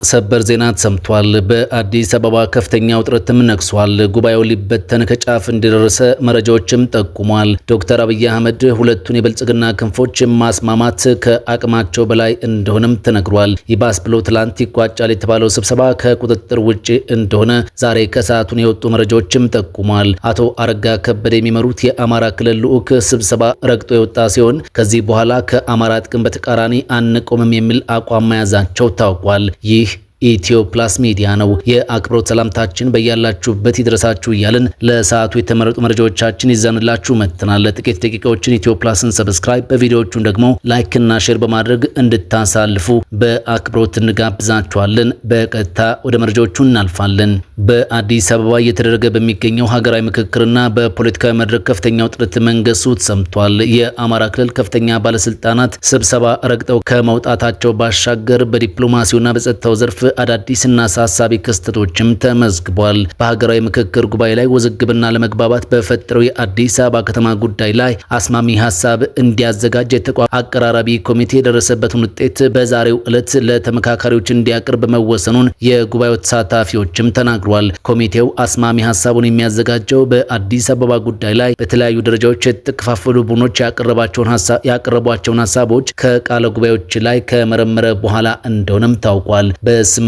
ሰበር ዜና ተሰምቷል። በአዲስ አበባ ከፍተኛ ውጥረትም ነግሷል። ጉባኤው ሊበተን ከጫፍ እንደደረሰ መረጃዎችም ጠቁሟል። ዶክተር አብይ አህመድ ሁለቱን የብልጽግና ክንፎች ማስማማት ከአቅማቸው በላይ እንደሆነም ተነግሯል። ይባስ ብሎ ትላንት ይቋጫል የተባለው ስብሰባ ከቁጥጥር ውጭ እንደሆነ ዛሬ ከሰዓቱን የወጡ መረጃዎችም ጠቁሟል። አቶ አረጋ ከበደ የሚመሩት የአማራ ክልል ልዑክ ስብሰባ ረግጦ የወጣ ሲሆን ከዚህ በኋላ ከአማራ ጥቅም በተቃራኒ አንቆምም የሚል አቋም መያዛቸው ታውቋል። ይህ ኢትዮ ፕላስ ሚዲያ ነው። የአክብሮት ሰላምታችን በያላችሁበት ይድረሳችሁ እያልን ለሰዓቱ የተመረጡ መረጃዎቻችን ይዘንላችሁ መጥተናል። ለጥቂት ደቂቃዎችን ኢትዮ ፕላስን ሰብስክራይብ፣ በቪዲዮዎቹን ደግሞ ላይክ እና ሼር በማድረግ እንድታሳልፉ በአክብሮት እንጋብዛችኋለን። በቀጥታ ወደ መረጃዎቹ እናልፋለን። በአዲስ አበባ እየተደረገ በሚገኘው ሀገራዊ ምክክርና በፖለቲካዊ መድረክ ከፍተኛ ውጥረት መንገሱ ተሰምቷል። የአማራ ክልል ከፍተኛ ባለስልጣናት ስብሰባ ረግጠው ከመውጣታቸው ባሻገር በዲፕሎማሲውና በጸጥታው ዘርፍ አዳዲስና አሳሳቢ ክስተቶችም ተመዝግቧል። በሀገራዊ ምክክር ጉባኤ ላይ ውዝግብና ለመግባባት በፈጠረው የአዲስ አበባ ከተማ ጉዳይ ላይ አስማሚ ሀሳብ እንዲያዘጋጅ የተቋቋመ አቀራራቢ ኮሚቴ የደረሰበትን ውጤት በዛሬው ዕለት ለተመካካሪዎች እንዲያቀርብ መወሰኑን የጉባኤው ተሳታፊዎችም ተናግሯል። ኮሚቴው አስማሚ ሀሳቡን የሚያዘጋጀው በአዲስ አበባ ጉዳይ ላይ በተለያዩ ደረጃዎች የተከፋፈሉ ቡድኖች ያቀረቧቸውን ሀሳቦች ከቃለ ጉባኤዎች ላይ ከመረመረ በኋላ እንደሆነም ታውቋል። በ8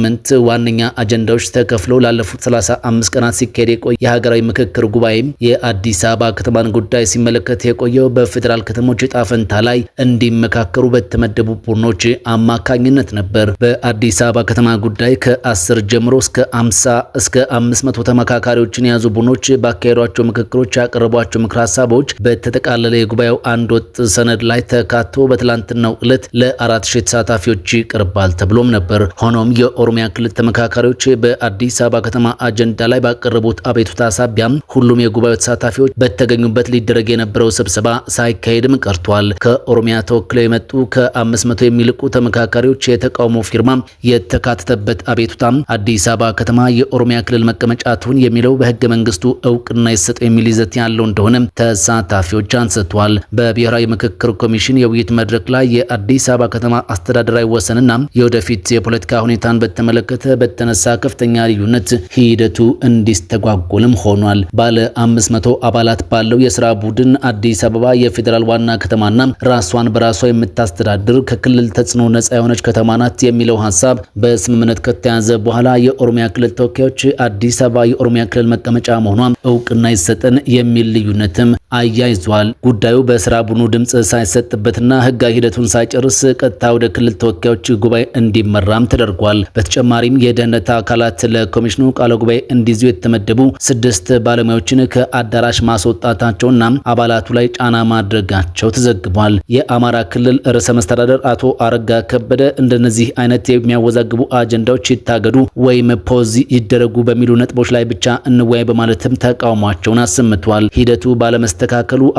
ዋነኛ አጀንዳዎች ተከፍለው ላለፉት 35 ቀናት ሲካሄድ የቆየ የሀገራዊ ምክክር ጉባኤም የአዲስ አበባ ከተማን ጉዳይ ሲመለከት የቆየው በፌዴራል ከተሞች ዕጣ ፈንታ ላይ እንዲመካከሩ በተመደቡ ቡድኖች አማካኝነት ነበር። በአዲስ አበባ ከተማ ጉዳይ ከ10 ጀምሮ እስከ 50 እስከ 500 ተመካካሪዎችን የያዙ ቡድኖች ባካሄዷቸው ምክክሮች ያቀረቧቸው ምክር ሀሳቦች በተጠቃለለ የጉባኤው አንድ ወጥ ሰነድ ላይ ተካቶ በትላንትናው ዕለት ለ4000 ተሳታፊዎች ይቀርባል ተብሎም ነበር። ሆኖም የኦሮሚያ ክልል ተመካካሪዎች በአዲስ አበባ ከተማ አጀንዳ ላይ ባቀረቡት አቤቱታ ሳቢያም ሁሉም የጉባኤው ተሳታፊዎች በተገኙበት ሊደረግ የነበረው ስብሰባ ሳይካሄድም ቀርቷል። ከኦሮሚያ ተወክለው የመጡ ከ500 የሚልቁ ተመካካሪዎች የተቃውሞ ፊርማ የተካተተበት አቤቱታም አዲስ አበባ ከተማ የኦሮሚያ ክልል መቀመጫ ትሁን የሚለው በሕገ መንግስቱ እውቅና ይሰጠው የሚል ይዘት ያለው እንደሆነ ተሳታፊዎች አንስተዋል። በብሔራዊ ምክክር ኮሚሽን የውይይት መድረክ ላይ የአዲስ አበባ ከተማ አስተዳደራዊ ወሰንና የወደፊት የፖለቲካ ሁኔታን በተመለከተ በተነሳ ከፍተኛ ልዩነት ሂደቱ እንዲስተጓጎልም ሆኗል። ባለ 500 አባላት ባለው የስራ ቡድን አዲስ አበባ የፌዴራል ዋና ከተማና ራሷን በራሷ የምታስተዳድር ከክልል ተጽዕኖ ነጻ የሆነች ከተማ ናት የሚለው ሀሳብ በስምምነት ከተያዘ በኋላ የኦሮሚያ ክልል ተወካዮች አዲስ አበባ የኦሮሚያ ክልል መቀመጫ መሆኗ እውቅና ይሰጠን የሚል ልዩነትም አያይዟል። ጉዳዩ በስራ ቡድኑ ድምጽ ሳይሰጥበትና ህጋዊ ሂደቱን ሳይጨርስ ቀጥታ ወደ ክልል ተወካዮች ጉባኤ እንዲመራም ተደርጓል። በተጨማሪም የደህንነት አካላት ለኮሚሽኑ ቃለ ጉባኤ እንዲይዙ የተመደቡ 6 ባለሙያዎችን ከአዳራሽ ማስወጣታቸውና አባላቱ ላይ ጫና ማድረጋቸው ተዘግቧል። የአማራ ክልል ርዕሰ መስተዳደር አቶ አረጋ ከበደ እንደነዚህ አይነት የሚያወዛግቡ አጀንዳዎች ይታገዱ ወይም ፖዝ ይደረጉ በሚሉ ነጥቦች ላይ ብቻ እንወያይ በማለትም ተቃውሟቸውን አሰምተዋል። ሂደቱ ባለመስተካከሉ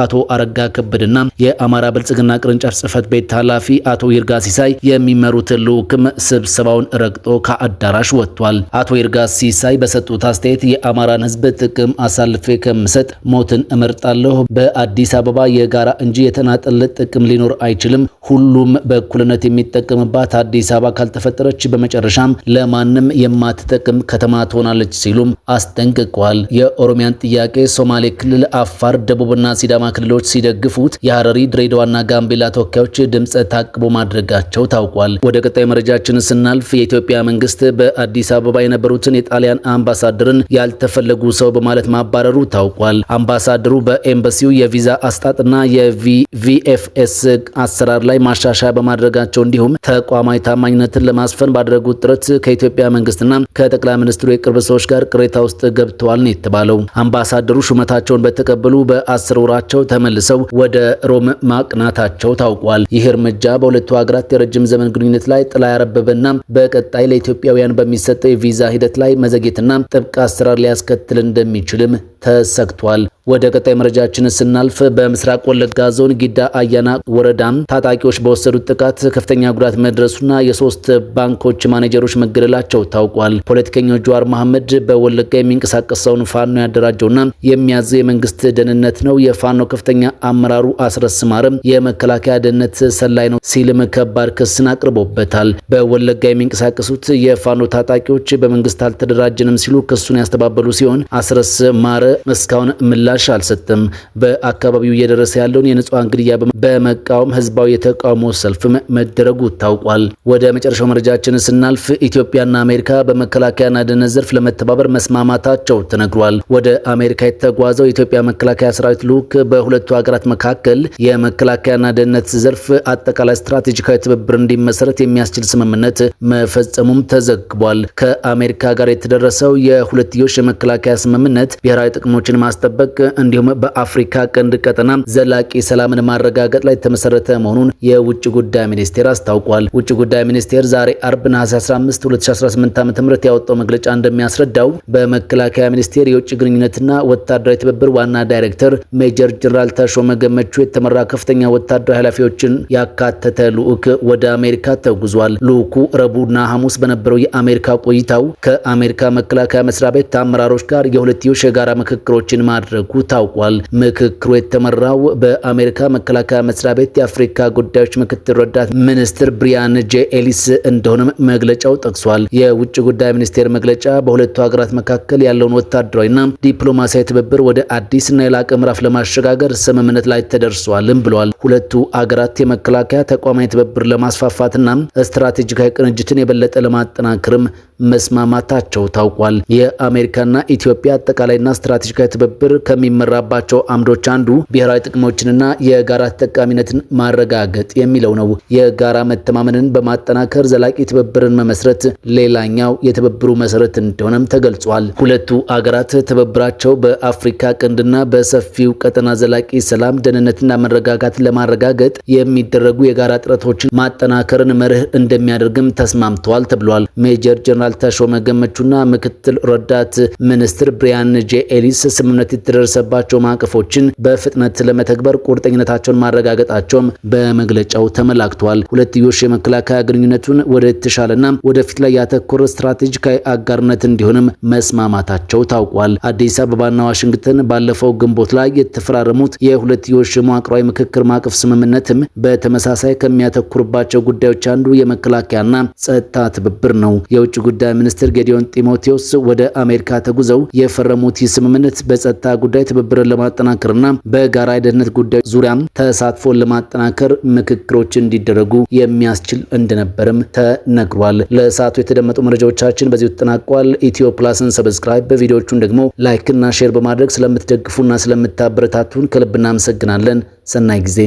አቶ አረጋ ከበደና የአማራ ብልጽግና ቅርንጫፍ ጽህፈት ቤት ኃላፊ አቶ ይርጋ ሲሳይ የሚመሩት ልዑክም ስብሰባውን ረግጦ ከአዳራሽ ወጥቷል። አቶ ይርጋ ሲሳይ በሰጡት አስተያየት የአማራን ህዝብ ጥቅም አሳልፌ ከምሰጥ ሞትን እመርጣለሁ። በአዲስ አበባ የጋራ እንጂ የተናጠል ጥቅም ሊኖር አይችልም። ሁሉም በእኩልነት የሚጠቀምባት አዲስ አበባ ካልተፈጠረች በመጨረሻም ለማንም የማትጠቅም ከተማ ትሆናለች ሲሉም አስጠንቅቀዋል። የኦሮሚያን ጥያቄ ሶማሌ ክልል፣ አፋር፣ ደቡብና ሲዳማ ክልሎች ሲደግፉት የሐረሪ፣ ድሬዳዋና ጋምቤላ ተወካዮች ድምፀ ታቅቦ ማድረጋቸው ታውቋል። ወደ ቀጣይ መረጃችን ስናልፍ የኢትዮጵያ መንግስት በአዲስ አበባ የነበሩትን የጣሊያን አምባሳደርን ያልተፈለጉ ሰው በማለት ማባረሩ ታውቋል። አምባሳደሩ በኤምባሲው የቪዛ አስጣጥና የቪኤፍኤስ አሰራር ላይ ማሻሻያ በማድረጋቸው እንዲሁም ተቋማዊ ታማኝነትን ለማስፈን ባደረጉት ጥረት ከኢትዮጵያ መንግስትና ከጠቅላይ ሚኒስትሩ የቅርብ ሰዎች ጋር ቅሬታ ውስጥ ገብተዋል ነው የተባለው። አምባሳደሩ ሹመታቸውን በተቀበሉ በ10 ወራቸው ተመልሰው ወደ ሮም ማቅናታቸው ታውቋል። ይህ እርምጃ በሁለቱ ሀገራት የረጅም ዘመን ግንኙነት ላይ ጥላ ያረበበና በቀጣይ ለኢትዮጵያውያን በሚሰጠው የቪዛ ሂደት ላይ መዘግየትና ጥብቅ አሰራር ሊያስከትል እንደሚችልም ተሰግቷል። ወደ ቀጣይ መረጃችን ስናልፍ በምስራቅ ወለጋ ዞን ጊዳ አያና ወረዳም ታጣቂዎች በወሰዱት ጥቃት ከፍተኛ ጉዳት መድረሱና የ3 ባንኮች ማኔጀሮች መገደላቸው ታውቋል። ፖለቲከኛው ጀዋር መሐመድ በወለጋ የሚንቀሳቀሰውን ፋኖ ያደራጀውና የሚያዘው የመንግስት ደህንነት ነው። የፋኖ ከፍተኛ አመራሩ አስረስ ማረም የመከላከያ ደህንነት ሰላይ ነው ሲልም ከባድ ክስን አቅርቦበታል። በወለጋ የሚንቀሳቀሱት የፋኖ ታጣቂዎች በመንግስት አልተደራጀንም ሲሉ ክሱን ያስተባበሉ ሲሆን አስረስ ማረ እስካሁን ምላሽ አልሰጠም። በአካባቢው እየደረሰ ያለውን የንጹሃን ግድያ በመቃወም ህዝባዊ የተቃውሞ ሰልፍም መደረጉ ታውቋል። ወደ መጨረሻው መረጃችን ስናልፍ ኢትዮጵያና አሜሪካ በመከላከያና ደህንነት ዘርፍ ለመተባበር መስማማታቸው ተነግሯል። ወደ አሜሪካ የተጓዘው የኢትዮጵያ መከላከያ ሰራዊት ልዑክ በሁለቱ ሀገራት መካከል የመከላከያና ደህንነት ዘርፍ አጠቃላይ ስትራቴጂካዊ ትብብር እንዲመሰረት የሚያስችል ስምምነት መፈጸሙም ተዘግቧል። ከአሜሪካ ጋር የተደረሰው የሁለትዮሽ የመከላከያ ስምምነት ብሔራዊ ጥቅሞችን ማስጠበቅ እንዲሁም በአፍሪካ ቀንድ ቀጠና ዘላቂ ሰላምን ማረጋገጥ ላይ የተመሰረተ መሆኑን የውጭ ጉዳይ ሚኒስቴር አስታውቋል። ውጭ ጉዳይ ሚኒስቴር ዛሬ አርብ ነሐሴ 15 2018 ዓ.ም ያወጣው መግለጫ እንደሚያስረዳው በመከላከያ ሚኒስቴር የውጭ ግንኙነትና ወታደራዊ ትብብር ዋና ዳይሬክተር ሜጀር ጀነራል ተሾመ ገመቹ የተመራ ከፍተኛ ወታደራዊ ኃላፊዎችን ያካተተ ልዑክ ወደ አሜሪካ ተጉዟል። ልዑኩ ረቡዕና ሐሙስ በነበረው የአሜሪካ ቆይታው ከአሜሪካ መከላከያ መስሪያ ቤት አመራሮች ጋር የሁለትዮሽ የጋራ ምክክሮችን ማድረጉ ታውቋል። ምክክሩ የተመራው በአሜሪካ መከላከያ መስሪያ ቤት የአፍሪካ ጉዳዮች ምክትል ረዳት ሚኒስትር ብሪያን ጄ ኤሊስ እንደሆነም መግለጫው ጠቅሷል። የውጭ ጉዳይ ሚኒስቴር መግለጫ በሁለቱ ሀገራት መካከል ያለውን ወታደራዊና ዲፕሎማሲያዊ ትብብር ወደ አዲስና የላቀ ምዕራፍ ለማሸጋገር ስምምነት ላይ ተደርሷልም ብሏል። ሁለቱ ሀገራት የመከላከያ ተቋማዊ ትብብር ለማስፋፋትና ስትራቴጂካዊ ቅንጅትን የበለጠ ለማጠናከርም መስማማታቸው ታውቋል። የአሜሪካና ኢትዮጵያ አጠቃላይና ስትራቴጂካዊ ትብብር ከሚመራባቸው አምዶች አንዱ ብሔራዊ ጥቅሞችንና የጋራ ተጠቃሚነትን ማረጋገጥ የሚለው ነው። የጋራ መተማመንን በማጠናከር ዘላቂ ትብብርን መመስረት ሌላኛው የትብብሩ መሰረት እንደሆነም ተገልጿል። ሁለቱ አገራት ትብብራቸው በአፍሪካ ቀንድና በሰፊው ቀጠና ዘላቂ ሰላም፣ ደህንነትና መረጋጋትን ለማረጋገጥ የሚደረጉ የጋራ ጥረቶችን ማጠናከርን መርህ እንደሚያደርግም ተስማምተዋል ተብሏል። ሜጀር ጀነራል ተሾመ ገመቹና ምክትል ረዳት ሚኒስትር ብሪያን ጄ ኤሊስ ስምምነት የተደረሰባቸው ማዕቀፎችን በፍጥነት ለመተግበር ቁርጠኝነታቸውን ማረጋገጣቸውም በመግለጫው ተመላክቷል። ሁለትዮሽ የመከላከያ ግንኙነቱን ወደ ተሻለና ወደፊት ላይ ያተኮረ ስትራቴጂካዊ አጋርነት እንዲሆንም መስማማታቸው ታውቋል። አዲስ አበባና ዋሽንግተን ባለፈው ግንቦት ላይ የተፈራረሙት የሁለትዮሽ መዋቅራዊ ምክክር ማዕቀፍ ስምምነትም በተመሳሳይ ከሚያተኩርባቸው ጉዳዮች አንዱ የመከላከያና ጸጥታ ትብብር ነው። የውጭ ጉዳይ ሚኒስትር ጌዲዮን ጢሞቴዎስ ወደ አሜሪካ ተጉዘው የፈረሙት ይህ ስምምነት በጸጥታ ጉዳይ ትብብርን ለማጠናከርና በጋራ የደህንነት ጉዳዮች ዙሪያ ተሳትፎን ለማጠናከር ምክክሮች እንዲደረጉ የሚያስችል እንደነበርም ተነግሯል። ለሰዓቱ የተደመጡ መረጃዎቻችን በዚሁ ተጠናቋል። ኢትዮ ፕላስን ሰብስክራይብ፣ በቪዲዮቹን ደግሞ ላይክ እና ሼር በማድረግ ስለምትደግፉና ስለምታበረታቱን ከልብ እናመሰግናለን። ሰናይ ጊዜ